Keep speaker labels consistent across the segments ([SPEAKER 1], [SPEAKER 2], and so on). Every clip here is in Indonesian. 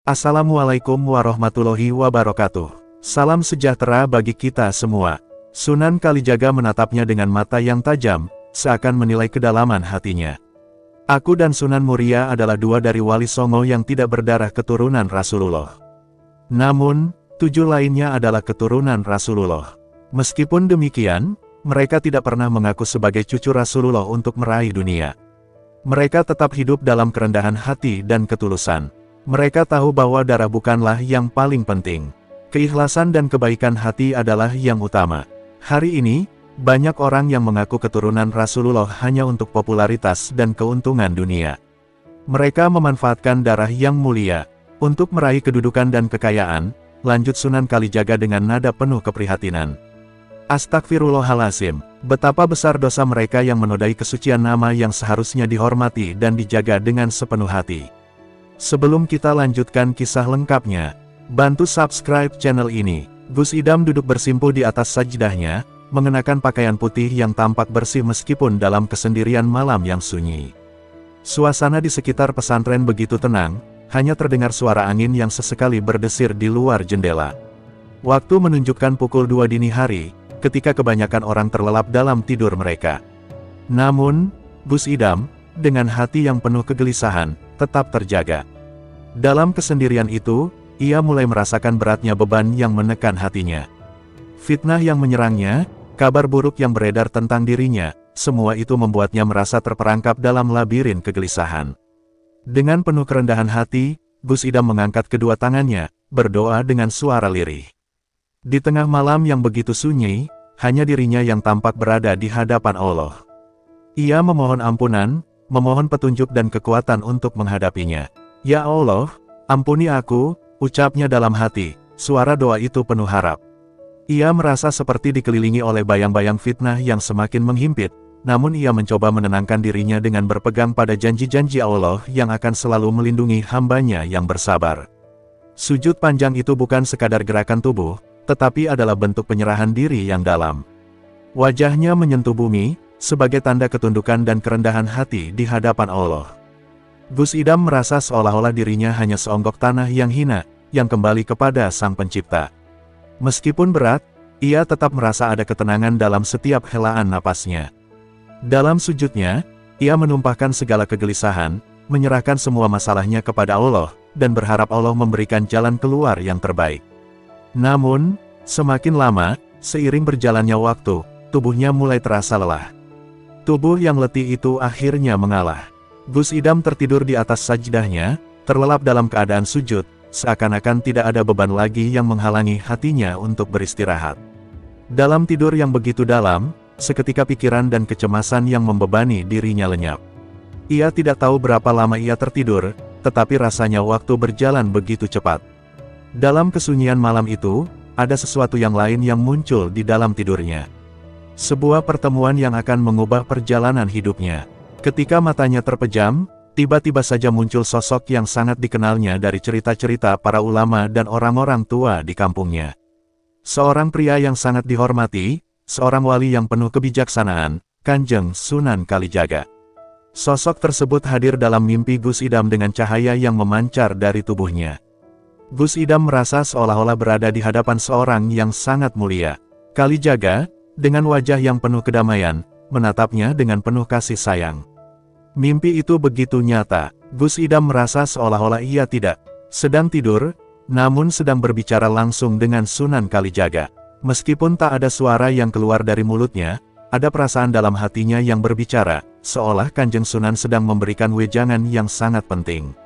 [SPEAKER 1] Assalamualaikum warahmatullahi wabarakatuh. Salam sejahtera bagi kita semua. Sunan Kalijaga menatapnya dengan mata yang tajam, seakan menilai kedalaman hatinya. Aku dan Sunan Muria adalah dua dari Wali Songo yang tidak berdarah keturunan Rasulullah. Namun, 7 lainnya adalah keturunan Rasulullah. Meskipun demikian, mereka tidak pernah mengaku sebagai cucu Rasulullah untuk meraih dunia. Mereka tetap hidup dalam kerendahan hati dan ketulusan. Mereka tahu bahwa darah bukanlah yang paling penting. Keikhlasan dan kebaikan hati adalah yang utama. Hari ini, banyak orang yang mengaku keturunan Rasulullah hanya untuk popularitas dan keuntungan dunia. Mereka memanfaatkan darah yang mulia untuk meraih kedudukan dan kekayaan, lanjut Sunan Kalijaga dengan nada penuh keprihatinan. Astagfirullahaladzim, betapa besar dosa mereka yang menodai kesucian nama yang seharusnya dihormati dan dijaga dengan sepenuh hati. Sebelum kita lanjutkan kisah lengkapnya, bantu subscribe channel ini. Gus Idam duduk bersimpuh di atas sajdahnya, mengenakan pakaian putih yang tampak bersih meskipun dalam kesendirian malam yang sunyi. Suasana di sekitar pesantren begitu tenang, hanya terdengar suara angin yang sesekali berdesir di luar jendela. Waktu menunjukkan pukul 2 dini hari, ketika kebanyakan orang terlelap dalam tidur mereka. Namun, Gus Idam, dengan hati yang penuh kegelisahan, tetap terjaga. Dalam kesendirian itu, ia mulai merasakan beratnya beban yang menekan hatinya. Fitnah yang menyerangnya, kabar buruk yang beredar tentang dirinya, semua itu membuatnya merasa terperangkap dalam labirin kegelisahan. Dengan penuh kerendahan hati, Gus Idam mengangkat kedua tangannya, berdoa dengan suara lirih. Di tengah malam yang begitu sunyi, hanya dirinya yang tampak berada di hadapan Allah. Ia memohon ampunan, memohon petunjuk dan kekuatan untuk menghadapinya. Ya Allah, ampuni aku, ucapnya dalam hati, suara doa itu penuh harap. Ia merasa seperti dikelilingi oleh bayang-bayang fitnah yang semakin menghimpit, namun ia mencoba menenangkan dirinya dengan berpegang pada janji-janji Allah yang akan selalu melindungi hambanya yang bersabar. Sujud panjang itu bukan sekadar gerakan tubuh, tetapi adalah bentuk penyerahan diri yang dalam. Wajahnya menyentuh bumi, sebagai tanda ketundukan dan kerendahan hati di hadapan Allah. Gus Idam merasa seolah-olah dirinya hanya seonggok tanah yang hina, yang kembali kepada Sang Pencipta. Meskipun berat, ia tetap merasa ada ketenangan dalam setiap helaan napasnya. Dalam sujudnya, ia menumpahkan segala kegelisahan, menyerahkan semua masalahnya kepada Allah, dan berharap Allah memberikan jalan keluar yang terbaik. Namun, semakin lama, seiring berjalannya waktu, tubuhnya mulai terasa lelah. Tubuh yang letih itu akhirnya mengalah. Gus Idam tertidur di atas sajdahnya, terlelap dalam keadaan sujud, seakan-akan tidak ada beban lagi yang menghalangi hatinya untuk beristirahat. Dalam tidur yang begitu dalam, seketika pikiran dan kecemasan yang membebani dirinya lenyap. Ia tidak tahu berapa lama ia tertidur, tetapi rasanya waktu berjalan begitu cepat. Dalam kesunyian malam itu, ada sesuatu yang lain yang muncul di dalam tidurnya. Sebuah pertemuan yang akan mengubah perjalanan hidupnya. Ketika matanya terpejam, tiba-tiba saja muncul sosok yang sangat dikenalnya dari cerita-cerita para ulama dan orang-orang tua di kampungnya. Seorang pria yang sangat dihormati, seorang wali yang penuh kebijaksanaan, Kanjeng Sunan Kalijaga. Sosok tersebut hadir dalam mimpi Gus Idam dengan cahaya yang memancar dari tubuhnya. Gus Idam merasa seolah-olah berada di hadapan seorang yang sangat mulia. Kalijaga, dengan wajah yang penuh kedamaian, menatapnya dengan penuh kasih sayang. Mimpi itu begitu nyata, Gus Idam merasa seolah-olah ia tidak sedang tidur, namun sedang berbicara langsung dengan Sunan Kalijaga. Meskipun tak ada suara yang keluar dari mulutnya, ada perasaan dalam hatinya yang berbicara, seolah Kanjeng Sunan sedang memberikan wejangan yang sangat penting.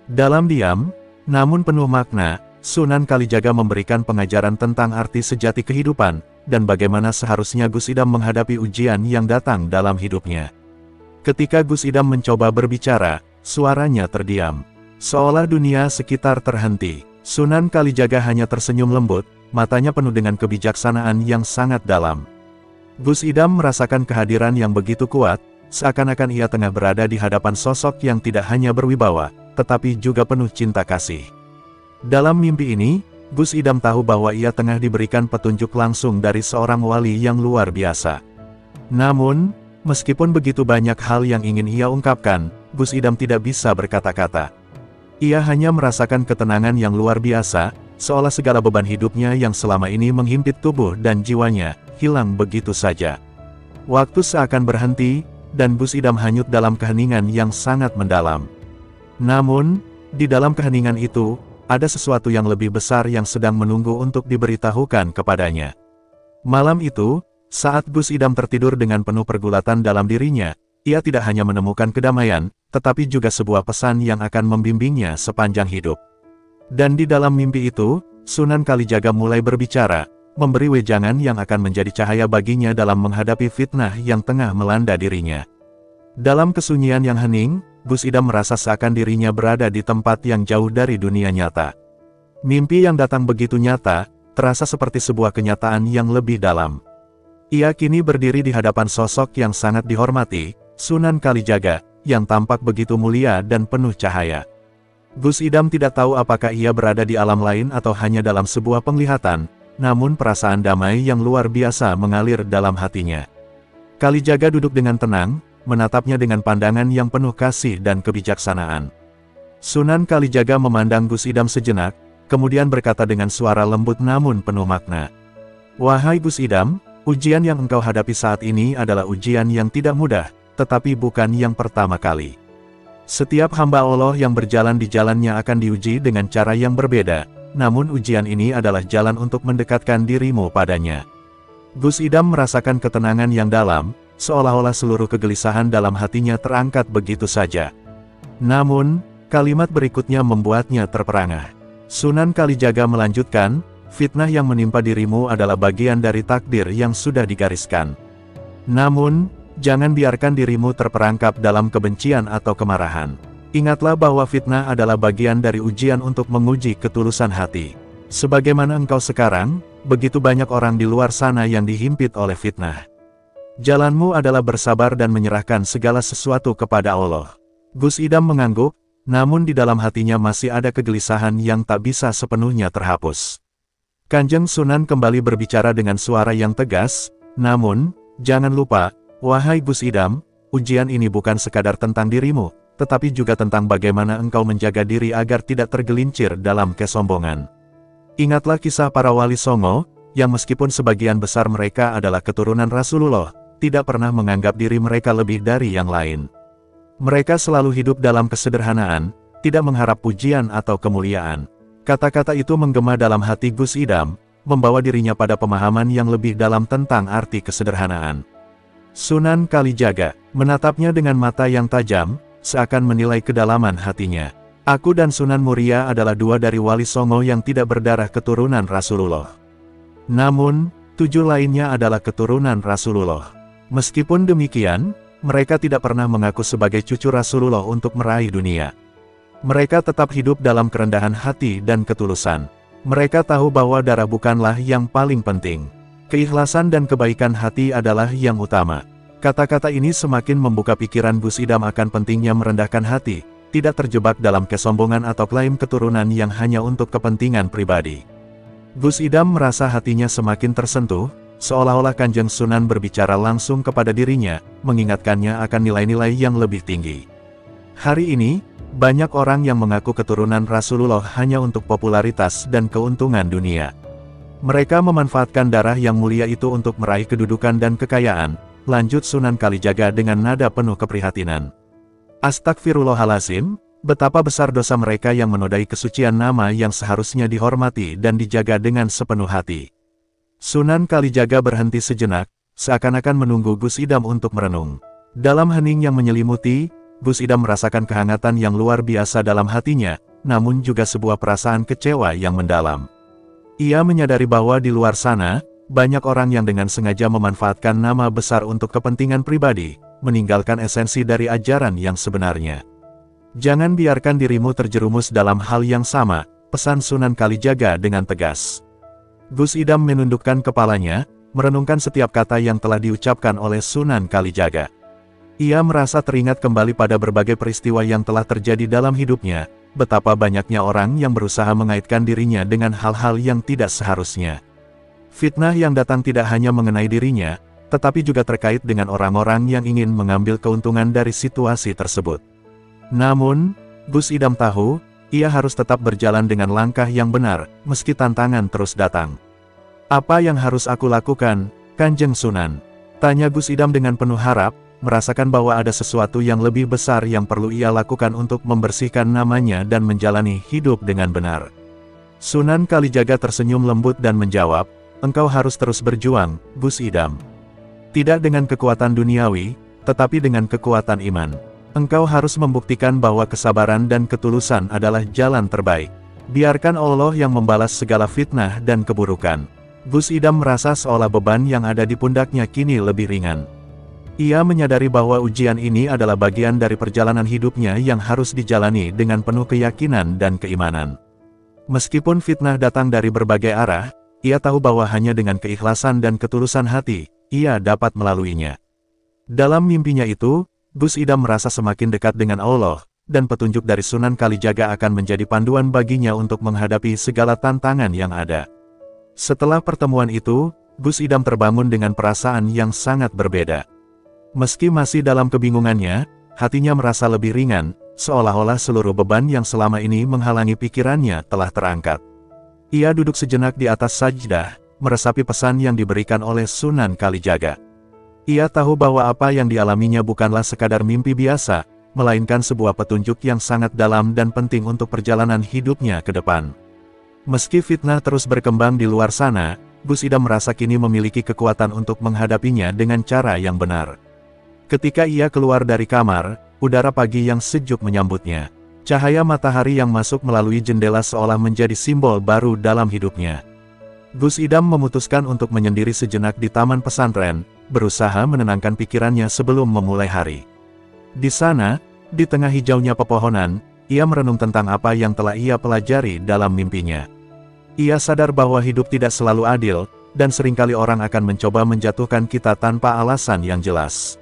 [SPEAKER 1] Dalam diam, namun penuh makna, Sunan Kalijaga memberikan pengajaran tentang arti sejati kehidupan, dan bagaimana seharusnya Gus Idam menghadapi ujian yang datang dalam hidupnya. Ketika Gus Idam mencoba berbicara, suaranya terdiam. Seolah dunia sekitar terhenti. Sunan Kalijaga hanya tersenyum lembut, matanya penuh dengan kebijaksanaan yang sangat dalam. Gus Idam merasakan kehadiran yang begitu kuat, seakan-akan ia tengah berada di hadapan sosok yang tidak hanya berwibawa, tetapi juga penuh cinta kasih. Dalam mimpi ini, Gus Idam tahu bahwa ia tengah diberikan petunjuk langsung dari seorang wali yang luar biasa. Namun, meskipun begitu banyak hal yang ingin ia ungkapkan, Gus Idam tidak bisa berkata-kata. Ia hanya merasakan ketenangan yang luar biasa, seolah segala beban hidupnya yang selama ini menghimpit tubuh dan jiwanya, hilang begitu saja. Waktu seakan berhenti, dan Gus Idam hanyut dalam keheningan yang sangat mendalam. Namun, di dalam keheningan itu, ada sesuatu yang lebih besar yang sedang menunggu untuk diberitahukan kepadanya. Malam itu, saat Gus Idam tertidur dengan penuh pergulatan dalam dirinya, ia tidak hanya menemukan kedamaian, tetapi juga sebuah pesan yang akan membimbingnya sepanjang hidup. Dan di dalam mimpi itu, Sunan Kalijaga mulai berbicara, memberi wejangan yang akan menjadi cahaya baginya dalam menghadapi fitnah yang tengah melanda dirinya. Dalam kesunyian yang hening, Gus Idam merasa seakan dirinya berada di tempat yang jauh dari dunia nyata. Mimpi yang datang begitu nyata, terasa seperti sebuah kenyataan yang lebih dalam. Ia kini berdiri di hadapan sosok yang sangat dihormati, Sunan Kalijaga, yang tampak begitu mulia dan penuh cahaya. Gus Idam tidak tahu apakah ia berada di alam lain atau hanya dalam sebuah penglihatan, namun perasaan damai yang luar biasa mengalir dalam hatinya. Kalijaga duduk dengan tenang, menatapnya dengan pandangan yang penuh kasih dan kebijaksanaan. Sunan Kalijaga memandang Gus Idam sejenak, kemudian berkata dengan suara lembut namun penuh makna. "Wahai Gus Idam, ujian yang engkau hadapi saat ini adalah ujian yang tidak mudah, tetapi bukan yang pertama kali. Setiap hamba Allah yang berjalan di jalannya akan diuji dengan cara yang berbeda, namun ujian ini adalah jalan untuk mendekatkan dirimu padanya." Gus Idam merasakan ketenangan yang dalam, seolah-olah seluruh kegelisahan dalam hatinya terangkat begitu saja. Namun, kalimat berikutnya membuatnya terperangah. Sunan Kalijaga melanjutkan, "Fitnah yang menimpa dirimu adalah bagian dari takdir yang sudah digariskan. Namun, jangan biarkan dirimu terperangkap dalam kebencian atau kemarahan. Ingatlah bahwa fitnah adalah bagian dari ujian untuk menguji ketulusan hati. Sebagaimana engkau sekarang, begitu banyak orang di luar sana yang dihimpit oleh fitnah. Jalanmu adalah bersabar dan menyerahkan segala sesuatu kepada Allah." Gus Idam mengangguk, namun di dalam hatinya masih ada kegelisahan yang tak bisa sepenuhnya terhapus. Kanjeng Sunan kembali berbicara dengan suara yang tegas, "Namun, jangan lupa, wahai Gus Idam, ujian ini bukan sekadar tentang dirimu, tetapi juga tentang bagaimana engkau menjaga diri agar tidak tergelincir dalam kesombongan. Ingatlah kisah para wali songo, yang meskipun sebagian besar mereka adalah keturunan Rasulullah, tidak pernah menganggap diri mereka lebih dari yang lain. Mereka selalu hidup dalam kesederhanaan, tidak mengharap pujian atau kemuliaan." Kata-kata itu menggema dalam hati Gus Idam, membawa dirinya pada pemahaman yang lebih dalam tentang arti kesederhanaan. Sunan Kalijaga menatapnya dengan mata yang tajam, seakan menilai kedalaman hatinya. "Aku dan Sunan Muria adalah dua dari wali songo yang tidak berdarah keturunan Rasulullah. Namun, 7 lainnya adalah keturunan Rasulullah. Meskipun demikian, mereka tidak pernah mengaku sebagai cucu Rasulullah untuk meraih dunia. Mereka tetap hidup dalam kerendahan hati dan ketulusan. Mereka tahu bahwa darah bukanlah yang paling penting. Keikhlasan dan kebaikan hati adalah yang utama." Kata-kata ini semakin membuka pikiran Gus Idam akan pentingnya merendahkan hati, tidak terjebak dalam kesombongan atau klaim keturunan yang hanya untuk kepentingan pribadi. Gus Idam merasa hatinya semakin tersentuh, seolah-olah Kanjeng Sunan berbicara langsung kepada dirinya, mengingatkannya akan nilai-nilai yang lebih tinggi. Hari ini, banyak orang yang mengaku keturunan Rasulullah hanya untuk popularitas dan keuntungan dunia. Mereka memanfaatkan darah yang mulia itu untuk meraih kedudukan dan kekayaan, lanjut Sunan Kalijaga dengan nada penuh keprihatinan. "Astagfirullahalazim, betapa besar dosa mereka yang menodai kesucian nama yang seharusnya dihormati dan dijaga dengan sepenuh hati." Sunan Kalijaga berhenti sejenak, seakan-akan menunggu Gus Idam untuk merenung. Dalam hening yang menyelimuti, Gus Idam merasakan kehangatan yang luar biasa dalam hatinya, namun juga sebuah perasaan kecewa yang mendalam. Ia menyadari bahwa di luar sana, banyak orang yang dengan sengaja memanfaatkan nama besar untuk kepentingan pribadi, meninggalkan esensi dari ajaran yang sebenarnya. "Jangan biarkan dirimu terjerumus dalam hal yang sama," pesan Sunan Kalijaga dengan tegas. Gus Idam menundukkan kepalanya, merenungkan setiap kata yang telah diucapkan oleh Sunan Kalijaga. Ia merasa teringat kembali pada berbagai peristiwa yang telah terjadi dalam hidupnya, betapa banyaknya orang yang berusaha mengaitkan dirinya dengan hal-hal yang tidak seharusnya. Fitnah yang datang tidak hanya mengenai dirinya, tetapi juga terkait dengan orang-orang yang ingin mengambil keuntungan dari situasi tersebut. Namun, Gus Idam tahu, ia harus tetap berjalan dengan langkah yang benar, meski tantangan terus datang. "Apa yang harus aku lakukan, Kanjeng Sunan?" tanya Gus Idam dengan penuh harap, merasakan bahwa ada sesuatu yang lebih besar yang perlu ia lakukan untuk membersihkan namanya dan menjalani hidup dengan benar. Sunan Kalijaga tersenyum lembut dan menjawab, "Engkau harus terus berjuang, Gus Idam. Tidak dengan kekuatan duniawi, tetapi dengan kekuatan iman. Engkau harus membuktikan bahwa kesabaran dan ketulusan adalah jalan terbaik. Biarkan Allah yang membalas segala fitnah dan keburukan." Gus Idam merasa seolah beban yang ada di pundaknya kini lebih ringan. Ia menyadari bahwa ujian ini adalah bagian dari perjalanan hidupnya yang harus dijalani dengan penuh keyakinan dan keimanan. Meskipun fitnah datang dari berbagai arah, ia tahu bahwa hanya dengan keikhlasan dan ketulusan hati, ia dapat melaluinya. Dalam mimpinya itu, Gus Idam merasa semakin dekat dengan Allah, dan petunjuk dari Sunan Kalijaga akan menjadi panduan baginya untuk menghadapi segala tantangan yang ada. Setelah pertemuan itu, Gus Idam terbangun dengan perasaan yang sangat berbeda. Meski masih dalam kebingungannya, hatinya merasa lebih ringan, seolah-olah seluruh beban yang selama ini menghalangi pikirannya telah terangkat. Ia duduk sejenak di atas sajdah, meresapi pesan yang diberikan oleh Sunan Kalijaga. Ia tahu bahwa apa yang dialaminya bukanlah sekadar mimpi biasa, melainkan sebuah petunjuk yang sangat dalam dan penting untuk perjalanan hidupnya ke depan. Meski fitnah terus berkembang di luar sana, Gus Idam merasa kini memiliki kekuatan untuk menghadapinya dengan cara yang benar. Ketika ia keluar dari kamar, udara pagi yang sejuk menyambutnya. Cahaya matahari yang masuk melalui jendela seolah menjadi simbol baru dalam hidupnya. Gus Idam memutuskan untuk menyendiri sejenak di taman pesantren, berusaha menenangkan pikirannya sebelum memulai hari. Di sana, di tengah hijaunya pepohonan, ia merenung tentang apa yang telah ia pelajari dalam mimpinya. Ia sadar bahwa hidup tidak selalu adil, dan seringkali orang akan mencoba menjatuhkan kita tanpa alasan yang jelas.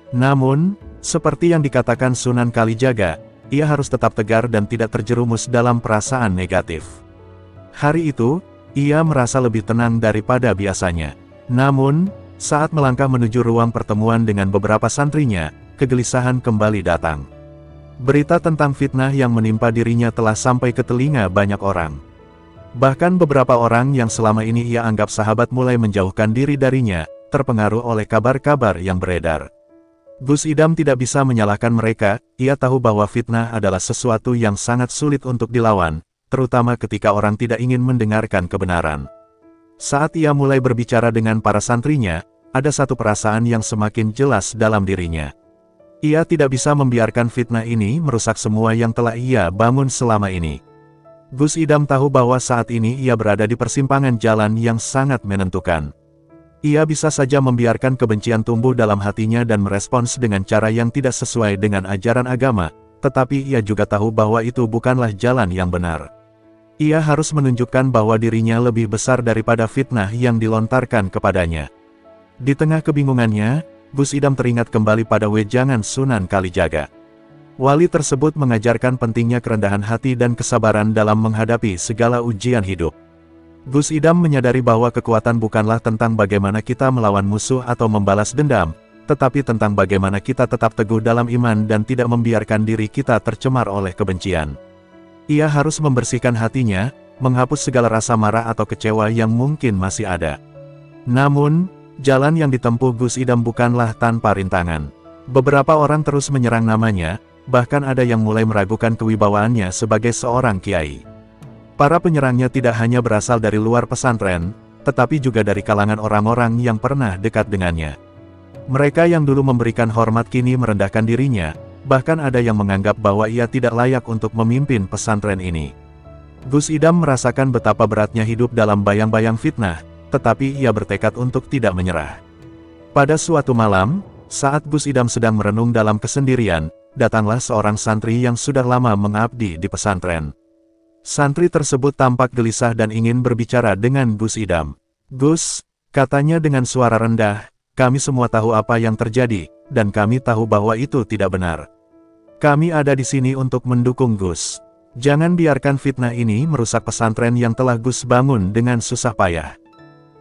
[SPEAKER 1] Namun, seperti yang dikatakan Sunan Kalijaga, ia harus tetap tegar dan tidak terjerumus dalam perasaan negatif. Hari itu, ia merasa lebih tenang daripada biasanya. Namun, saat melangkah menuju ruang pertemuan dengan beberapa santrinya, kegelisahan kembali datang. Berita tentang fitnah yang menimpa dirinya telah sampai ke telinga banyak orang. Bahkan beberapa orang yang selama ini ia anggap sahabat mulai menjauhkan diri darinya, terpengaruh oleh kabar-kabar yang beredar. Gus Idam tidak bisa menyalahkan mereka, ia tahu bahwa fitnah adalah sesuatu yang sangat sulit untuk dilawan, terutama ketika orang tidak ingin mendengarkan kebenaran. Saat ia mulai berbicara dengan para santrinya, ada satu perasaan yang semakin jelas dalam dirinya. Ia tidak bisa membiarkan fitnah ini merusak semua yang telah ia bangun selama ini. Gus Idam tahu bahwa saat ini ia berada di persimpangan jalan yang sangat menentukan. Ia bisa saja membiarkan kebencian tumbuh dalam hatinya dan merespons dengan cara yang tidak sesuai dengan ajaran agama, tetapi ia juga tahu bahwa itu bukanlah jalan yang benar. Ia harus menunjukkan bahwa dirinya lebih besar daripada fitnah yang dilontarkan kepadanya. Di tengah kebingungannya, Gus Idam teringat kembali pada wejangan Sunan Kalijaga. Wali tersebut mengajarkan pentingnya kerendahan hati dan kesabaran dalam menghadapi segala ujian hidup. Gus Idam menyadari bahwa kekuatan bukanlah tentang bagaimana kita melawan musuh atau membalas dendam, tetapi tentang bagaimana kita tetap teguh dalam iman dan tidak membiarkan diri kita tercemar oleh kebencian. Ia harus membersihkan hatinya, menghapus segala rasa marah atau kecewa yang mungkin masih ada. Namun, jalan yang ditempuh Gus Idam bukanlah tanpa rintangan. Beberapa orang terus menyerang namanya, bahkan ada yang mulai meragukan kewibawaannya sebagai seorang kiai. Para penyerangnya tidak hanya berasal dari luar pesantren, tetapi juga dari kalangan orang-orang yang pernah dekat dengannya. Mereka yang dulu memberikan hormat kini merendahkan dirinya, bahkan ada yang menganggap bahwa ia tidak layak untuk memimpin pesantren ini. Gus Idam merasakan betapa beratnya hidup dalam bayang-bayang fitnah, tetapi ia bertekad untuk tidak menyerah. Pada suatu malam, saat Gus Idam sedang merenung dalam kesendirian, datanglah seorang santri yang sudah lama mengabdi di pesantren. Santri tersebut tampak gelisah dan ingin berbicara dengan Gus Idam. "Gus," katanya dengan suara rendah, "kami semua tahu apa yang terjadi, dan kami tahu bahwa itu tidak benar. Kami ada di sini untuk mendukung Gus. Jangan biarkan fitnah ini merusak pesantren yang telah Gus bangun dengan susah payah."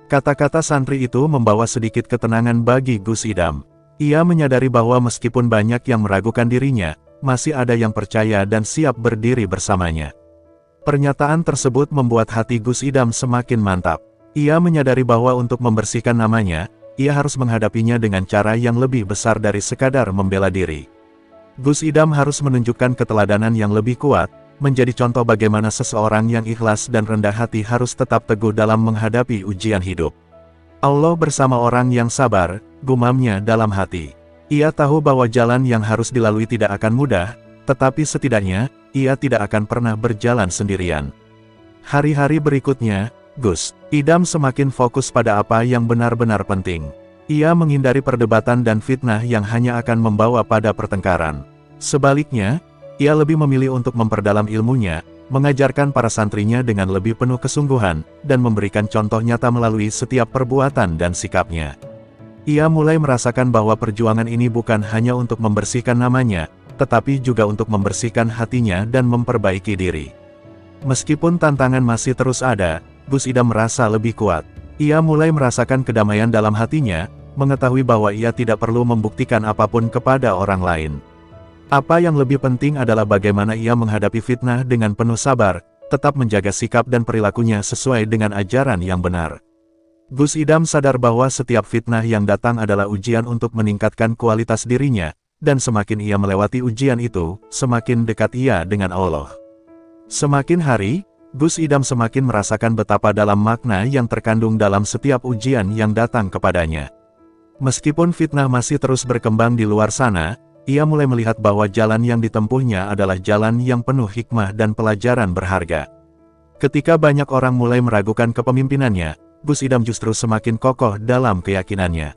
[SPEAKER 1] Kata-kata santri itu membawa sedikit ketenangan bagi Gus Idam. Ia menyadari bahwa meskipun banyak yang meragukan dirinya, masih ada yang percaya dan siap berdiri bersamanya. Pernyataan tersebut membuat hati Gus Idam semakin mantap. Ia menyadari bahwa untuk membersihkan namanya, ia harus menghadapinya dengan cara yang lebih besar dari sekadar membela diri. Gus Idam harus menunjukkan keteladanan yang lebih kuat, menjadi contoh bagaimana seseorang yang ikhlas dan rendah hati harus tetap teguh dalam menghadapi ujian hidup. Allah bersama orang yang sabar, gumamnya dalam hati. Ia tahu bahwa jalan yang harus dilalui tidak akan mudah, tetapi setidaknya, ia tidak akan pernah berjalan sendirian. Hari-hari berikutnya, Gus Idam semakin fokus pada apa yang benar-benar penting. Ia menghindari perdebatan dan fitnah yang hanya akan membawa pada pertengkaran. Sebaliknya, ia lebih memilih untuk memperdalam ilmunya, mengajarkan para santrinya dengan lebih penuh kesungguhan, dan memberikan contoh nyata melalui setiap perbuatan dan sikapnya. Ia mulai merasakan bahwa perjuangan ini bukan hanya untuk membersihkan namanya, tetapi juga untuk membersihkan hatinya dan memperbaiki diri. Meskipun tantangan masih terus ada, Gus Idam merasa lebih kuat. Ia mulai merasakan kedamaian dalam hatinya, mengetahui bahwa ia tidak perlu membuktikan apapun kepada orang lain. Apa yang lebih penting adalah bagaimana ia menghadapi fitnah dengan penuh sabar, tetap menjaga sikap dan perilakunya sesuai dengan ajaran yang benar. Gus Idam sadar bahwa setiap fitnah yang datang adalah ujian untuk meningkatkan kualitas dirinya, dan semakin ia melewati ujian itu, semakin dekat ia dengan Allah. Semakin hari, Gus Idam semakin merasakan betapa dalam makna yang terkandung dalam setiap ujian yang datang kepadanya. Meskipun fitnah masih terus berkembang di luar sana, ia mulai melihat bahwa jalan yang ditempuhnya adalah jalan yang penuh hikmah dan pelajaran berharga. Ketika banyak orang mulai meragukan kepemimpinannya, Gus Idam justru semakin kokoh dalam keyakinannya.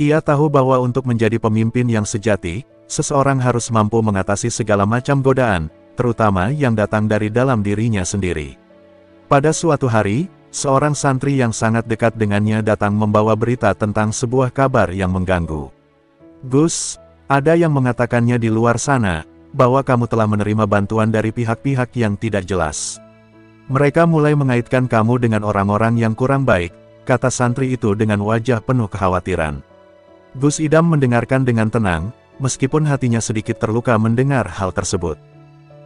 [SPEAKER 1] Ia tahu bahwa untuk menjadi pemimpin yang sejati, seseorang harus mampu mengatasi segala macam godaan, terutama yang datang dari dalam dirinya sendiri. Pada suatu hari, seorang santri yang sangat dekat dengannya datang membawa berita tentang sebuah kabar yang mengganggu. "Gus, ada yang mengatakannya di luar sana, bahwa kamu telah menerima bantuan dari pihak-pihak yang tidak jelas. Mereka mulai mengaitkan kamu dengan orang-orang yang kurang baik," kata santri itu dengan wajah penuh kekhawatiran. Gus Idam mendengarkan dengan tenang, meskipun hatinya sedikit terluka mendengar hal tersebut.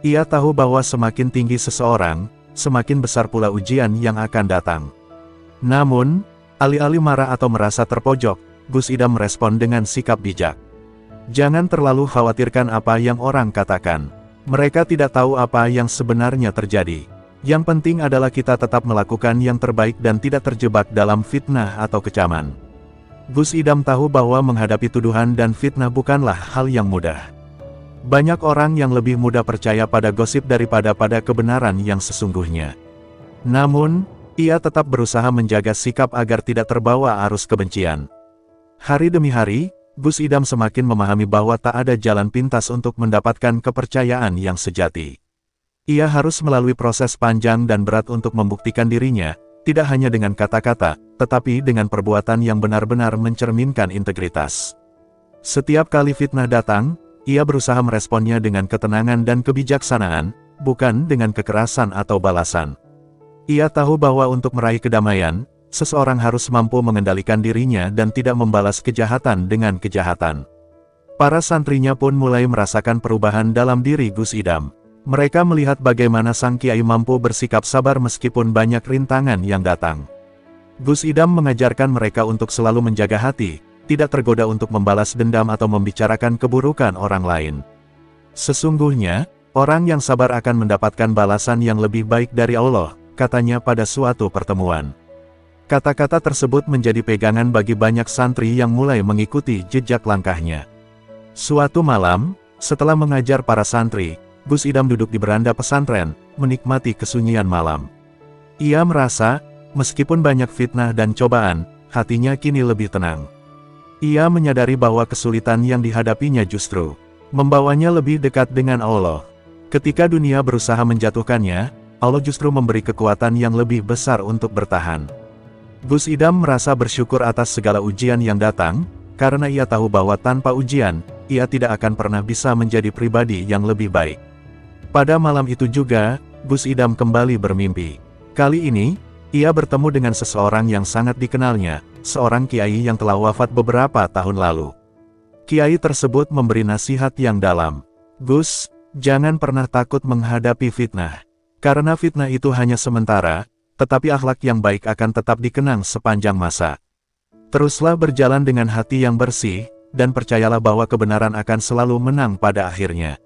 [SPEAKER 1] Ia tahu bahwa semakin tinggi seseorang, semakin besar pula ujian yang akan datang. Namun, alih-alih marah atau merasa terpojok, Gus Idam merespon dengan sikap bijak. "Jangan terlalu khawatirkan apa yang orang katakan. Mereka tidak tahu apa yang sebenarnya terjadi. Yang penting adalah kita tetap melakukan yang terbaik dan tidak terjebak dalam fitnah atau kecaman." Gus Idam tahu bahwa menghadapi tuduhan dan fitnah bukanlah hal yang mudah. Banyak orang yang lebih mudah percaya pada gosip daripada pada kebenaran yang sesungguhnya. Namun, ia tetap berusaha menjaga sikap agar tidak terbawa arus kebencian. Hari demi hari, Gus Idam semakin memahami bahwa tak ada jalan pintas untuk mendapatkan kepercayaan yang sejati. Ia harus melalui proses panjang dan berat untuk membuktikan dirinya, tidak hanya dengan kata-kata, tetapi dengan perbuatan yang benar-benar mencerminkan integritas. Setiap kali fitnah datang, ia berusaha meresponnya dengan ketenangan dan kebijaksanaan, bukan dengan kekerasan atau balasan. Ia tahu bahwa untuk meraih kedamaian, seseorang harus mampu mengendalikan dirinya dan tidak membalas kejahatan dengan kejahatan. Para santrinya pun mulai merasakan perubahan dalam diri Gus Idam. Mereka melihat bagaimana sang kiai mampu bersikap sabar meskipun banyak rintangan yang datang. Gus Idam mengajarkan mereka untuk selalu menjaga hati, tidak tergoda untuk membalas dendam atau membicarakan keburukan orang lain. Sesungguhnya, orang yang sabar akan mendapatkan balasan yang lebih baik dari Allah, katanya pada suatu pertemuan. Kata-kata tersebut menjadi pegangan bagi banyak santri yang mulai mengikuti jejak langkahnya. Suatu malam, setelah mengajar para santri, Gus Idam duduk di beranda pesantren, menikmati kesunyian malam. Ia merasa, meskipun banyak fitnah dan cobaan, hatinya kini lebih tenang. Ia menyadari bahwa kesulitan yang dihadapinya justru membawanya lebih dekat dengan Allah. Ketika dunia berusaha menjatuhkannya, Allah justru memberi kekuatan yang lebih besar untuk bertahan. Gus Idam merasa bersyukur atas segala ujian yang datang, karena ia tahu bahwa tanpa ujian, ia tidak akan pernah bisa menjadi pribadi yang lebih baik. Pada malam itu juga, Gus Idam kembali bermimpi. Kali ini, ia bertemu dengan seseorang yang sangat dikenalnya, seorang kiai yang telah wafat beberapa tahun lalu. Kiai tersebut memberi nasihat yang dalam. Gus, jangan pernah takut menghadapi fitnah. Karena fitnah itu hanya sementara, tetapi akhlak yang baik akan tetap dikenang sepanjang masa. Teruslah berjalan dengan hati yang bersih, dan percayalah bahwa kebenaran akan selalu menang pada akhirnya.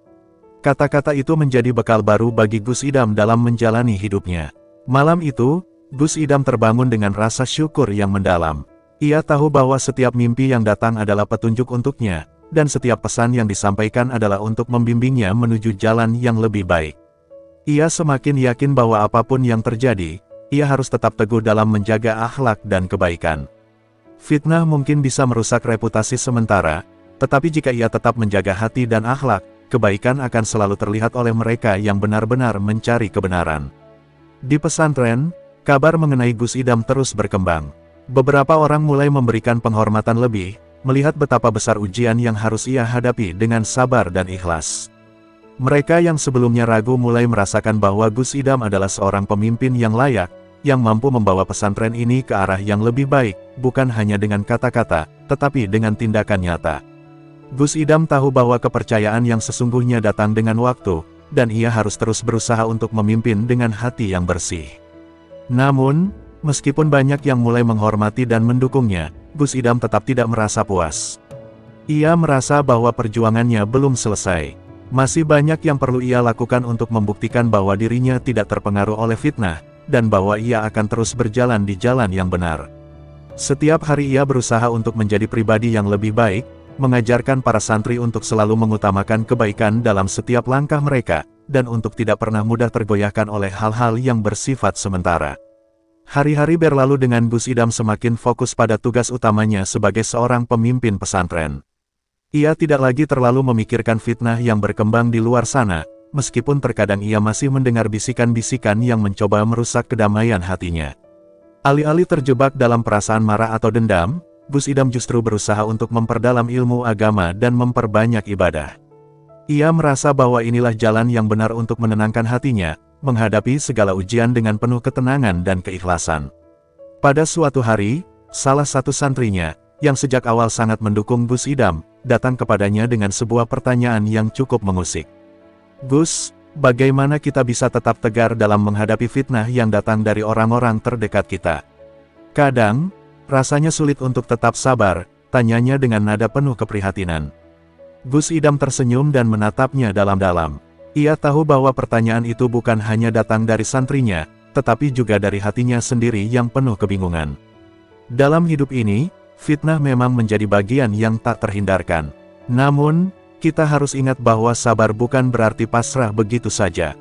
[SPEAKER 1] Kata-kata itu menjadi bekal baru bagi Gus Idam dalam menjalani hidupnya. Malam itu, Gus Idam terbangun dengan rasa syukur yang mendalam. Ia tahu bahwa setiap mimpi yang datang adalah petunjuk untuknya, dan setiap pesan yang disampaikan adalah untuk membimbingnya menuju jalan yang lebih baik. Ia semakin yakin bahwa apapun yang terjadi, ia harus tetap teguh dalam menjaga akhlak dan kebaikan. Fitnah mungkin bisa merusak reputasi sementara, tetapi jika ia tetap menjaga hati dan akhlak, kebaikan akan selalu terlihat oleh mereka yang benar-benar mencari kebenaran. Di pesantren, kabar mengenai Gus Idam terus berkembang. Beberapa orang mulai memberikan penghormatan lebih, melihat betapa besar ujian yang harus ia hadapi dengan sabar dan ikhlas. Mereka yang sebelumnya ragu mulai merasakan bahwa Gus Idam adalah seorang pemimpin yang layak, yang mampu membawa pesantren ini ke arah yang lebih baik, bukan hanya dengan kata-kata, tetapi dengan tindakan nyata. Gus Idam tahu bahwa kepercayaan yang sesungguhnya datang dengan waktu, dan ia harus terus berusaha untuk memimpin dengan hati yang bersih. Namun, meskipun banyak yang mulai menghormati dan mendukungnya, Gus Idam tetap tidak merasa puas. Ia merasa bahwa perjuangannya belum selesai. Masih banyak yang perlu ia lakukan untuk membuktikan bahwa dirinya tidak terpengaruh oleh fitnah, dan bahwa ia akan terus berjalan di jalan yang benar. Setiap hari ia berusaha untuk menjadi pribadi yang lebih baik, mengajarkan para santri untuk selalu mengutamakan kebaikan dalam setiap langkah mereka, dan untuk tidak pernah mudah tergoyahkan oleh hal-hal yang bersifat sementara. Hari-hari berlalu dengan Gus Idam semakin fokus pada tugas utamanya sebagai seorang pemimpin pesantren. Ia tidak lagi terlalu memikirkan fitnah yang berkembang di luar sana, meskipun terkadang ia masih mendengar bisikan-bisikan yang mencoba merusak kedamaian hatinya. Alih-alih terjebak dalam perasaan marah atau dendam, Gus Idam justru berusaha untuk memperdalam ilmu agama dan memperbanyak ibadah. Ia merasa bahwa inilah jalan yang benar untuk menenangkan hatinya, menghadapi segala ujian dengan penuh ketenangan dan keikhlasan. Pada suatu hari, salah satu santrinya, yang sejak awal sangat mendukung Gus Idam, datang kepadanya dengan sebuah pertanyaan yang cukup mengusik. Gus, bagaimana kita bisa tetap tegar dalam menghadapi fitnah yang datang dari orang-orang terdekat kita? Kadang, rasanya sulit untuk tetap sabar, tanyanya dengan nada penuh keprihatinan. Gus Idam tersenyum dan menatapnya dalam-dalam. Ia tahu bahwa pertanyaan itu bukan hanya datang dari santrinya, tetapi juga dari hatinya sendiri yang penuh kebingungan. Dalam hidup ini, fitnah memang menjadi bagian yang tak terhindarkan. Namun, kita harus ingat bahwa sabar bukan berarti pasrah begitu saja.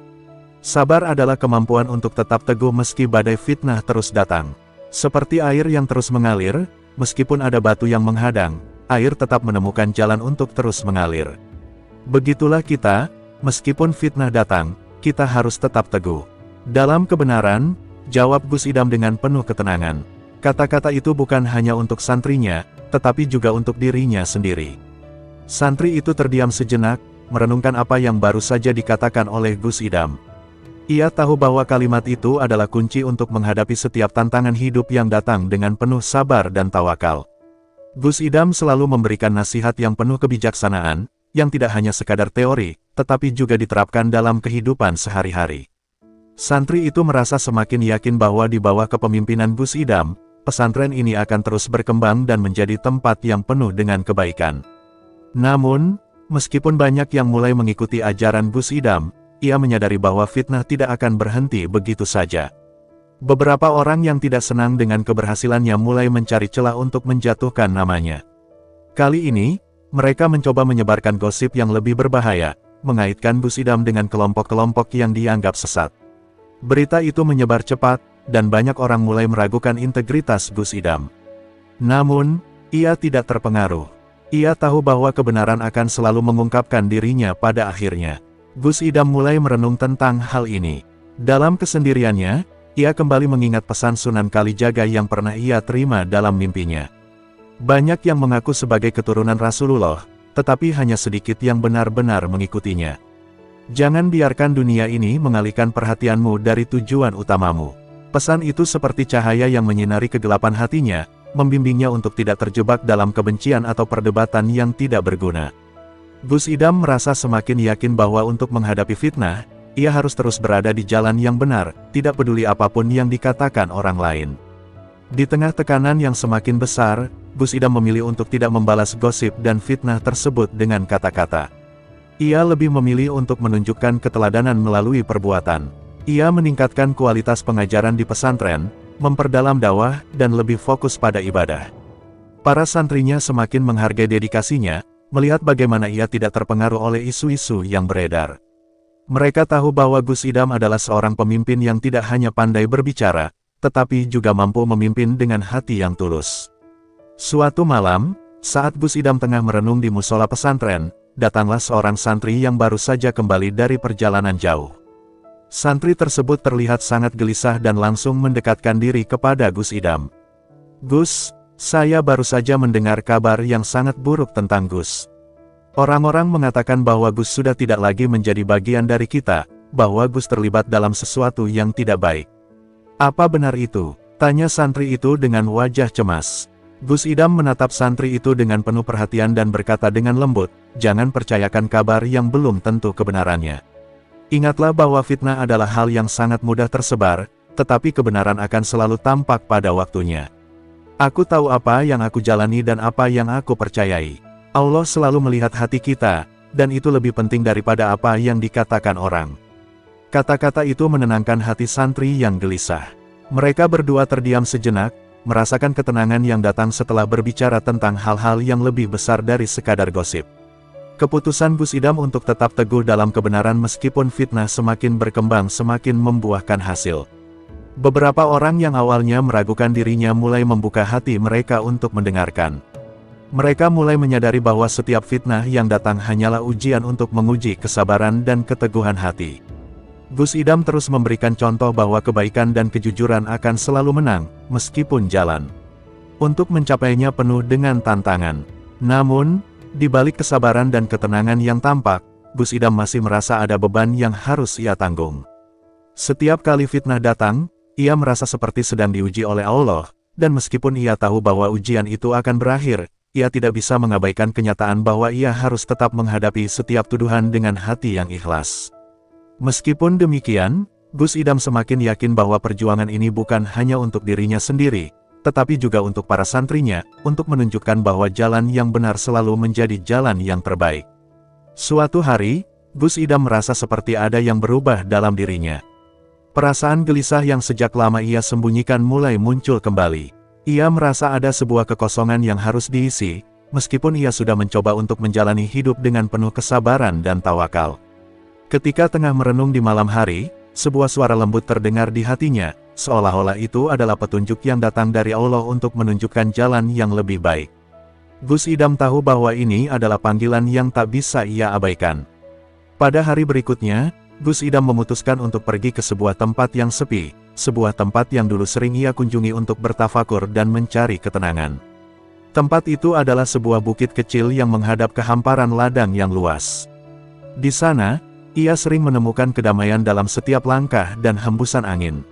[SPEAKER 1] Sabar adalah kemampuan untuk tetap teguh meski badai fitnah terus datang. Seperti air yang terus mengalir, meskipun ada batu yang menghadang, air tetap menemukan jalan untuk terus mengalir. Begitulah kita, meskipun fitnah datang, kita harus tetap teguh. Dalam kebenaran, jawab Gus Idam dengan penuh ketenangan. Kata-kata itu bukan hanya untuk santrinya, tetapi juga untuk dirinya sendiri. Santri itu terdiam sejenak, merenungkan apa yang baru saja dikatakan oleh Gus Idam. Ia tahu bahwa kalimat itu adalah kunci untuk menghadapi setiap tantangan hidup yang datang dengan penuh sabar dan tawakal. Gus Idam selalu memberikan nasihat yang penuh kebijaksanaan, yang tidak hanya sekadar teori, tetapi juga diterapkan dalam kehidupan sehari-hari. Santri itu merasa semakin yakin bahwa di bawah kepemimpinan Gus Idam, pesantren ini akan terus berkembang dan menjadi tempat yang penuh dengan kebaikan. Namun, meskipun banyak yang mulai mengikuti ajaran Gus Idam, ia menyadari bahwa fitnah tidak akan berhenti begitu saja. Beberapa orang yang tidak senang dengan keberhasilannya mulai mencari celah untuk menjatuhkan namanya. Kali ini, mereka mencoba menyebarkan gosip yang lebih berbahaya, mengaitkan Gus Idam dengan kelompok-kelompok yang dianggap sesat. Berita itu menyebar cepat, dan banyak orang mulai meragukan integritas Gus Idam. Namun, ia tidak terpengaruh. Ia tahu bahwa kebenaran akan selalu mengungkapkan dirinya pada akhirnya. Gus Idam mulai merenung tentang hal ini. Dalam kesendiriannya, ia kembali mengingat pesan Sunan Kalijaga yang pernah ia terima dalam mimpinya. Banyak yang mengaku sebagai keturunan Rasulullah, tetapi hanya sedikit yang benar-benar mengikutinya. Jangan biarkan dunia ini mengalihkan perhatianmu dari tujuan utamamu. Pesan itu seperti cahaya yang menyinari kegelapan hatinya, membimbingnya untuk tidak terjebak dalam kebencian atau perdebatan yang tidak berguna. Gus Idam merasa semakin yakin bahwa untuk menghadapi fitnah, ia harus terus berada di jalan yang benar, tidak peduli apapun yang dikatakan orang lain. Di tengah tekanan yang semakin besar, Gus Idam memilih untuk tidak membalas gosip dan fitnah tersebut dengan kata-kata. Ia lebih memilih untuk menunjukkan keteladanan melalui perbuatan. Ia meningkatkan kualitas pengajaran di pesantren, memperdalam dakwah, dan lebih fokus pada ibadah. Para santrinya semakin menghargai dedikasinya, melihat bagaimana ia tidak terpengaruh oleh isu-isu yang beredar. Mereka tahu bahwa Gus Idam adalah seorang pemimpin yang tidak hanya pandai berbicara, tetapi juga mampu memimpin dengan hati yang tulus. Suatu malam, saat Gus Idam tengah merenung di musola pesantren, datanglah seorang santri yang baru saja kembali dari perjalanan jauh. Santri tersebut terlihat sangat gelisah dan langsung mendekatkan diri kepada Gus Idam. "Gus, saya baru saja mendengar kabar yang sangat buruk tentang Gus. Orang-orang mengatakan bahwa Gus sudah tidak lagi menjadi bagian dari kita, bahwa Gus terlibat dalam sesuatu yang tidak baik. Apa benar itu?" tanya santri itu dengan wajah cemas. Gus Idam menatap santri itu dengan penuh perhatian dan berkata dengan lembut, "Jangan percayakan kabar yang belum tentu kebenarannya. Ingatlah bahwa fitnah adalah hal yang sangat mudah tersebar, tetapi kebenaran akan selalu tampak pada waktunya. Aku tahu apa yang aku jalani dan apa yang aku percayai. Allah selalu melihat hati kita, dan itu lebih penting daripada apa yang dikatakan orang." Kata-kata itu menenangkan hati santri yang gelisah. Mereka berdua terdiam sejenak, merasakan ketenangan yang datang setelah berbicara tentang hal-hal yang lebih besar dari sekadar gosip. Keputusan Gus Idam untuk tetap teguh dalam kebenaran meskipun fitnah semakin berkembang semakin membuahkan hasil. Beberapa orang yang awalnya meragukan dirinya mulai membuka hati mereka untuk mendengarkan. Mereka mulai menyadari bahwa setiap fitnah yang datang hanyalah ujian untuk menguji kesabaran dan keteguhan hati. Gus Idam terus memberikan contoh bahwa kebaikan dan kejujuran akan selalu menang, meskipun jalan untuk mencapainya penuh dengan tantangan. Namun, di balik kesabaran dan ketenangan yang tampak, Gus Idam masih merasa ada beban yang harus ia tanggung. Setiap kali fitnah datang, ia merasa seperti sedang diuji oleh Allah, dan meskipun ia tahu bahwa ujian itu akan berakhir, ia tidak bisa mengabaikan kenyataan bahwa ia harus tetap menghadapi setiap tuduhan dengan hati yang ikhlas. Meskipun demikian, Gus Idam semakin yakin bahwa perjuangan ini bukan hanya untuk dirinya sendiri, tetapi juga untuk para santrinya, untuk menunjukkan bahwa jalan yang benar selalu menjadi jalan yang terbaik. Suatu hari, Gus Idam merasa seperti ada yang berubah dalam dirinya. Perasaan gelisah yang sejak lama ia sembunyikan mulai muncul kembali. Ia merasa ada sebuah kekosongan yang harus diisi, meskipun ia sudah mencoba untuk menjalani hidup dengan penuh kesabaran dan tawakal. Ketika tengah merenung di malam hari, sebuah suara lembut terdengar di hatinya, seolah-olah itu adalah petunjuk yang datang dari Allah untuk menunjukkan jalan yang lebih baik. Gus Idam tahu bahwa ini adalah panggilan yang tak bisa ia abaikan. Pada hari berikutnya, Gus Idam memutuskan untuk pergi ke sebuah tempat yang sepi, sebuah tempat yang dulu sering ia kunjungi untuk bertafakur dan mencari ketenangan. Tempat itu adalah sebuah bukit kecil yang menghadap ke hamparan ladang yang luas. Di sana, ia sering menemukan kedamaian dalam setiap langkah dan hembusan angin.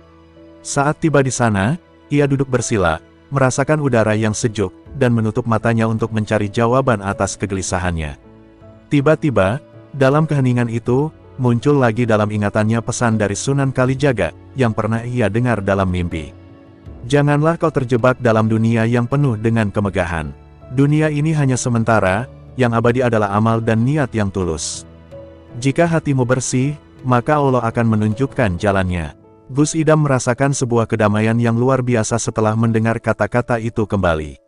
[SPEAKER 1] Saat tiba di sana, ia duduk bersila, merasakan udara yang sejuk, dan menutup matanya untuk mencari jawaban atas kegelisahannya. Tiba-tiba, dalam keheningan itu, muncul lagi dalam ingatannya pesan dari Sunan Kalijaga, yang pernah ia dengar dalam mimpi. "Janganlah kau terjebak dalam dunia yang penuh dengan kemegahan. Dunia ini hanya sementara, yang abadi adalah amal dan niat yang tulus. Jika hatimu bersih, maka Allah akan menunjukkan jalannya." Gus Idam merasakan sebuah kedamaian yang luar biasa setelah mendengar kata-kata itu kembali.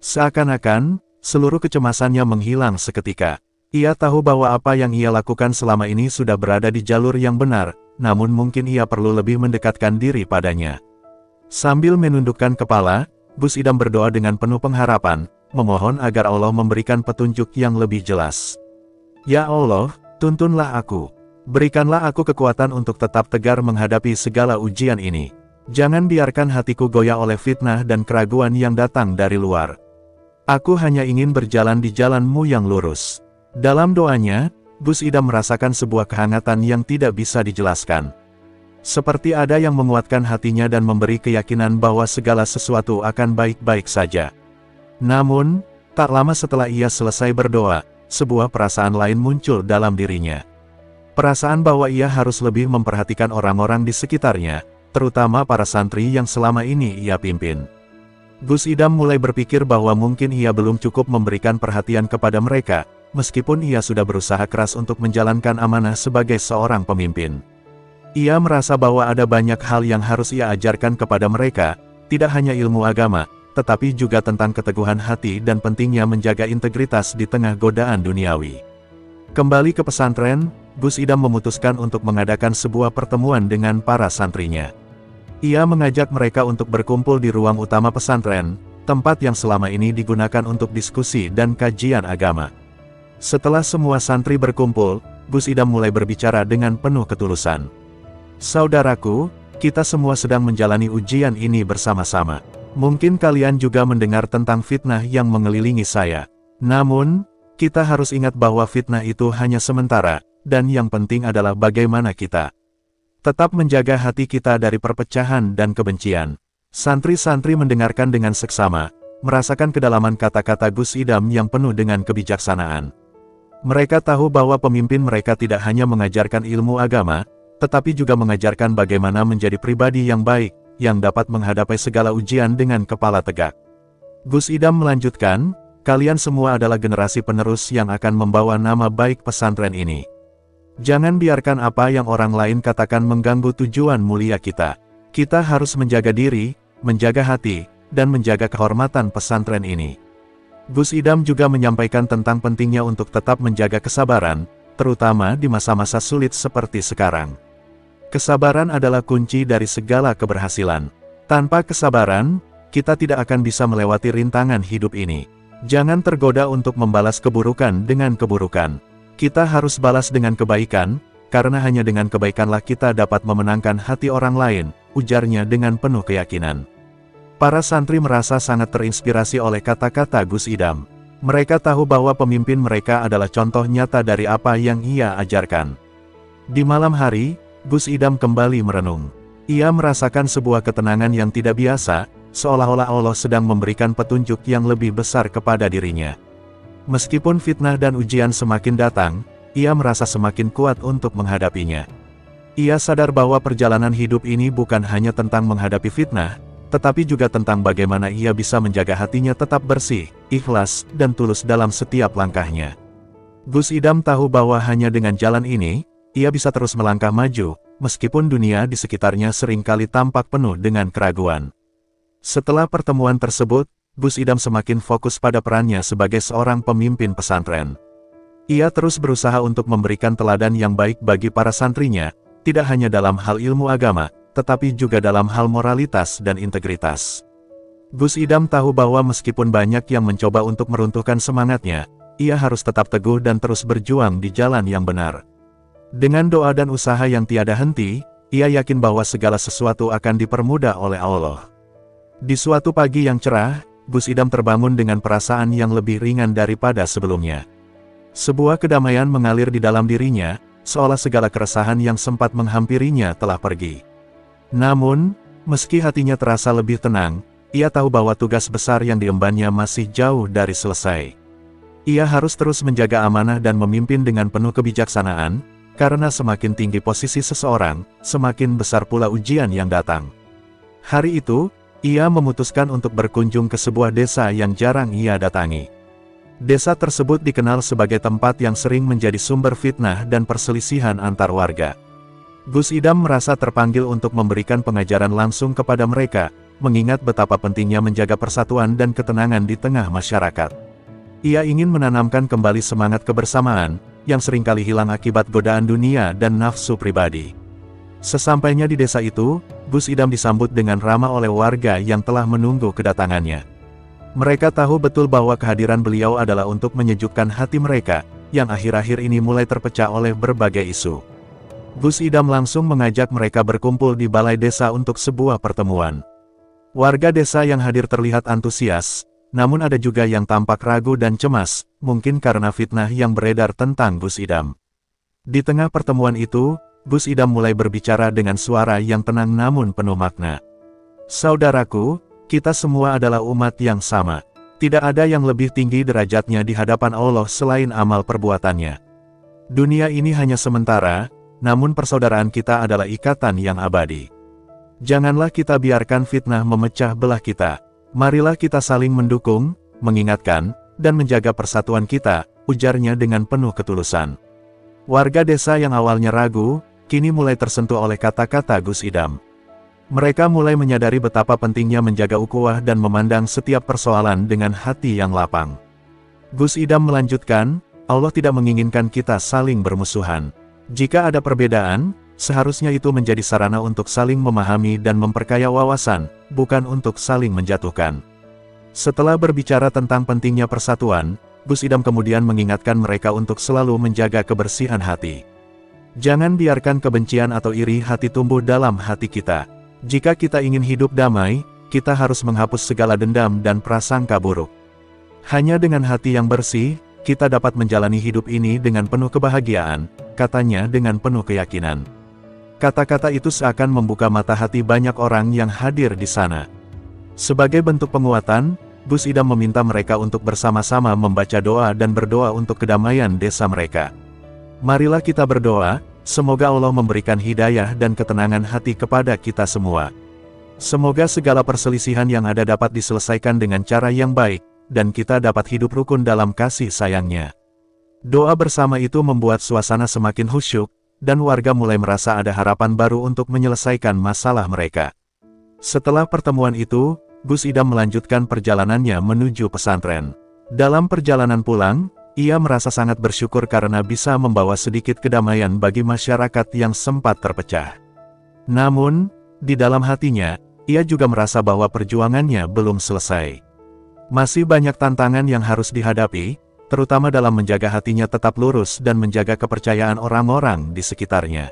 [SPEAKER 1] Seakan-akan, seluruh kecemasannya menghilang seketika. Ia tahu bahwa apa yang ia lakukan selama ini sudah berada di jalur yang benar, namun mungkin ia perlu lebih mendekatkan diri padanya. Sambil menundukkan kepala, Gus Idam berdoa dengan penuh pengharapan, memohon agar Allah memberikan petunjuk yang lebih jelas. "Ya Allah, tuntunlah aku. Berikanlah aku kekuatan untuk tetap tegar menghadapi segala ujian ini. Jangan biarkan hatiku goyah oleh fitnah dan keraguan yang datang dari luar. Aku hanya ingin berjalan di jalan-Mu yang lurus." Dalam doanya, Gus Idam merasakan sebuah kehangatan yang tidak bisa dijelaskan. Seperti ada yang menguatkan hatinya dan memberi keyakinan bahwa segala sesuatu akan baik-baik saja. Namun, tak lama setelah ia selesai berdoa, sebuah perasaan lain muncul dalam dirinya. Perasaan bahwa ia harus lebih memperhatikan orang-orang di sekitarnya, terutama para santri yang selama ini ia pimpin. Gus Idam mulai berpikir bahwa mungkin ia belum cukup memberikan perhatian kepada mereka, meskipun ia sudah berusaha keras untuk menjalankan amanah sebagai seorang pemimpin. Ia merasa bahwa ada banyak hal yang harus ia ajarkan kepada mereka, tidak hanya ilmu agama, tetapi juga tentang keteguhan hati dan pentingnya menjaga integritas di tengah godaan duniawi. Kembali ke pesantren, Gus Idam memutuskan untuk mengadakan sebuah pertemuan dengan para santrinya. Ia mengajak mereka untuk berkumpul di ruang utama pesantren, tempat yang selama ini digunakan untuk diskusi dan kajian agama. Setelah semua santri berkumpul, Gus Idam mulai berbicara dengan penuh ketulusan. Saudaraku, kita semua sedang menjalani ujian ini bersama-sama. Mungkin kalian juga mendengar tentang fitnah yang mengelilingi saya. Namun, kita harus ingat bahwa fitnah itu hanya sementara, dan yang penting adalah bagaimana kita tetap menjaga hati kita dari perpecahan dan kebencian. Santri-santri mendengarkan dengan seksama, merasakan kedalaman kata-kata Gus Idam yang penuh dengan kebijaksanaan. Mereka tahu bahwa pemimpin mereka tidak hanya mengajarkan ilmu agama, tetapi juga mengajarkan bagaimana menjadi pribadi yang baik, yang dapat menghadapi segala ujian dengan kepala tegak. Gus Idam melanjutkan, kalian semua adalah generasi penerus yang akan membawa nama baik pesantren ini. Jangan biarkan apa yang orang lain katakan mengganggu tujuan mulia kita. Kita harus menjaga diri, menjaga hati, dan menjaga kehormatan pesantren ini. Gus Idam juga menyampaikan tentang pentingnya untuk tetap menjaga kesabaran, terutama di masa-masa sulit seperti sekarang. Kesabaran adalah kunci dari segala keberhasilan. Tanpa kesabaran, kita tidak akan bisa melewati rintangan hidup ini. Jangan tergoda untuk membalas keburukan dengan keburukan. Kita harus balas dengan kebaikan, karena hanya dengan kebaikanlah kita dapat memenangkan hati orang lain, ujarnya dengan penuh keyakinan. Para santri merasa sangat terinspirasi oleh kata-kata Gus Idam. Mereka tahu bahwa pemimpin mereka adalah contoh nyata dari apa yang ia ajarkan. Di malam hari, Gus Idam kembali merenung. Ia merasakan sebuah ketenangan yang tidak biasa, seolah-olah Allah sedang memberikan petunjuk yang lebih besar kepada dirinya. Meskipun fitnah dan ujian semakin datang, ia merasa semakin kuat untuk menghadapinya. Ia sadar bahwa perjalanan hidup ini bukan hanya tentang menghadapi fitnah, tetapi juga tentang bagaimana ia bisa menjaga hatinya tetap bersih, ikhlas, dan tulus dalam setiap langkahnya. Gus Idam tahu bahwa hanya dengan jalan ini, ia bisa terus melangkah maju, meskipun dunia di sekitarnya seringkali tampak penuh dengan keraguan. Setelah pertemuan tersebut, Gus Idam semakin fokus pada perannya sebagai seorang pemimpin pesantren. Ia terus berusaha untuk memberikan teladan yang baik bagi para santrinya, tidak hanya dalam hal ilmu agama, tetapi juga dalam hal moralitas dan integritas. Gus Idam tahu bahwa meskipun banyak yang mencoba untuk meruntuhkan semangatnya, ia harus tetap teguh dan terus berjuang di jalan yang benar. Dengan doa dan usaha yang tiada henti, ia yakin bahwa segala sesuatu akan dipermudah oleh Allah. Di suatu pagi yang cerah, Gus Idam terbangun dengan perasaan yang lebih ringan daripada sebelumnya. Sebuah kedamaian mengalir di dalam dirinya, seolah segala keresahan yang sempat menghampirinya telah pergi. Namun, meski hatinya terasa lebih tenang, ia tahu bahwa tugas besar yang diembannya masih jauh dari selesai. Ia harus terus menjaga amanah dan memimpin dengan penuh kebijaksanaan, karena semakin tinggi posisi seseorang, semakin besar pula ujian yang datang. Hari itu, ia memutuskan untuk berkunjung ke sebuah desa yang jarang ia datangi. Desa tersebut dikenal sebagai tempat yang sering menjadi sumber fitnah dan perselisihan antar warga. Gus Idam merasa terpanggil untuk memberikan pengajaran langsung kepada mereka, mengingat betapa pentingnya menjaga persatuan dan ketenangan di tengah masyarakat. Ia ingin menanamkan kembali semangat kebersamaan, yang seringkali hilang akibat godaan dunia dan nafsu pribadi. Sesampainya di desa itu, Gus Idam disambut dengan ramah oleh warga yang telah menunggu kedatangannya. Mereka tahu betul bahwa kehadiran beliau adalah untuk menyejukkan hati mereka, yang akhir-akhir ini mulai terpecah oleh berbagai isu. Gus Idam langsung mengajak mereka berkumpul di balai desa untuk sebuah pertemuan. Warga desa yang hadir terlihat antusias, namun ada juga yang tampak ragu dan cemas, mungkin karena fitnah yang beredar tentang Gus Idam. Di tengah pertemuan itu, Gus Idam mulai berbicara dengan suara yang tenang namun penuh makna. Saudaraku, kita semua adalah umat yang sama. Tidak ada yang lebih tinggi derajatnya di hadapan Allah selain amal perbuatannya. Dunia ini hanya sementara, namun persaudaraan kita adalah ikatan yang abadi. Janganlah kita biarkan fitnah memecah belah kita. Marilah kita saling mendukung, mengingatkan, dan menjaga persatuan kita, ujarnya dengan penuh ketulusan. Warga desa yang awalnya ragu, kini mulai tersentuh oleh kata-kata Gus Idam. Mereka mulai menyadari betapa pentingnya menjaga ukhuwah dan memandang setiap persoalan dengan hati yang lapang. Gus Idam melanjutkan, Allah tidak menginginkan kita saling bermusuhan. Jika ada perbedaan, seharusnya itu menjadi sarana untuk saling memahami dan memperkaya wawasan, bukan untuk saling menjatuhkan. Setelah berbicara tentang pentingnya persatuan, Gus Idam kemudian mengingatkan mereka untuk selalu menjaga kebersihan hati. Jangan biarkan kebencian atau iri hati tumbuh dalam hati kita. Jika kita ingin hidup damai, kita harus menghapus segala dendam dan prasangka buruk. Hanya dengan hati yang bersih, kita dapat menjalani hidup ini dengan penuh kebahagiaan, katanya dengan penuh keyakinan. Kata-kata itu seakan membuka mata hati banyak orang yang hadir di sana. Sebagai bentuk penguatan, Gus Idam meminta mereka untuk bersama-sama membaca doa dan berdoa untuk kedamaian desa mereka. Marilah kita berdoa, semoga Allah memberikan hidayah dan ketenangan hati kepada kita semua. Semoga segala perselisihan yang ada dapat diselesaikan dengan cara yang baik, dan kita dapat hidup rukun dalam kasih sayangnya. Doa bersama itu membuat suasana semakin khusyuk, dan warga mulai merasa ada harapan baru untuk menyelesaikan masalah mereka. Setelah pertemuan itu, Gus Idam melanjutkan perjalanannya menuju pesantren. Dalam perjalanan pulang, ia merasa sangat bersyukur karena bisa membawa sedikit kedamaian bagi masyarakat yang sempat terpecah. Namun, di dalam hatinya, ia juga merasa bahwa perjuangannya belum selesai. Masih banyak tantangan yang harus dihadapi, terutama dalam menjaga hatinya tetap lurus dan menjaga kepercayaan orang-orang di sekitarnya.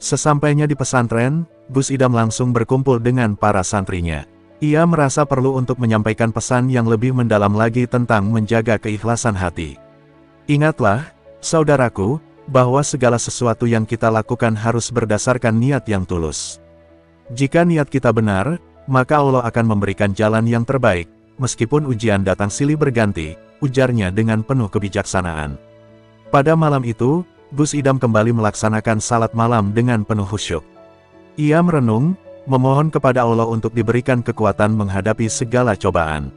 [SPEAKER 1] Sesampainya di pesantren, Gus Idam langsung berkumpul dengan para santrinya. Ia merasa perlu untuk menyampaikan pesan yang lebih mendalam lagi tentang menjaga keikhlasan hati. Ingatlah, saudaraku, bahwa segala sesuatu yang kita lakukan harus berdasarkan niat yang tulus. Jika niat kita benar, maka Allah akan memberikan jalan yang terbaik, meskipun ujian datang silih berganti, ujarnya dengan penuh kebijaksanaan. Pada malam itu, Gus Idam kembali melaksanakan salat malam dengan penuh khusyuk. Ia merenung, memohon kepada Allah untuk diberikan kekuatan menghadapi segala cobaan.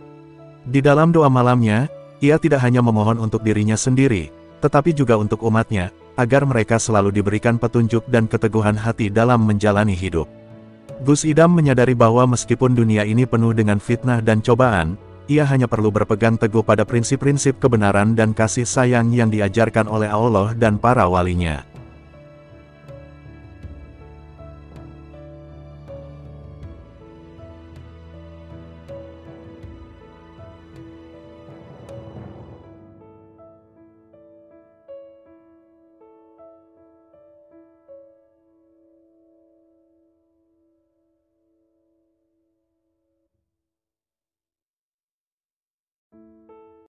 [SPEAKER 1] Di dalam doa malamnya, ia tidak hanya memohon untuk dirinya sendiri, tetapi juga untuk umatnya, agar mereka selalu diberikan petunjuk dan keteguhan hati dalam menjalani hidup. Gus Idam menyadari bahwa meskipun dunia ini penuh dengan fitnah dan cobaan, ia hanya perlu berpegang teguh pada prinsip-prinsip kebenaran dan kasih sayang yang diajarkan oleh Allah dan para walinya.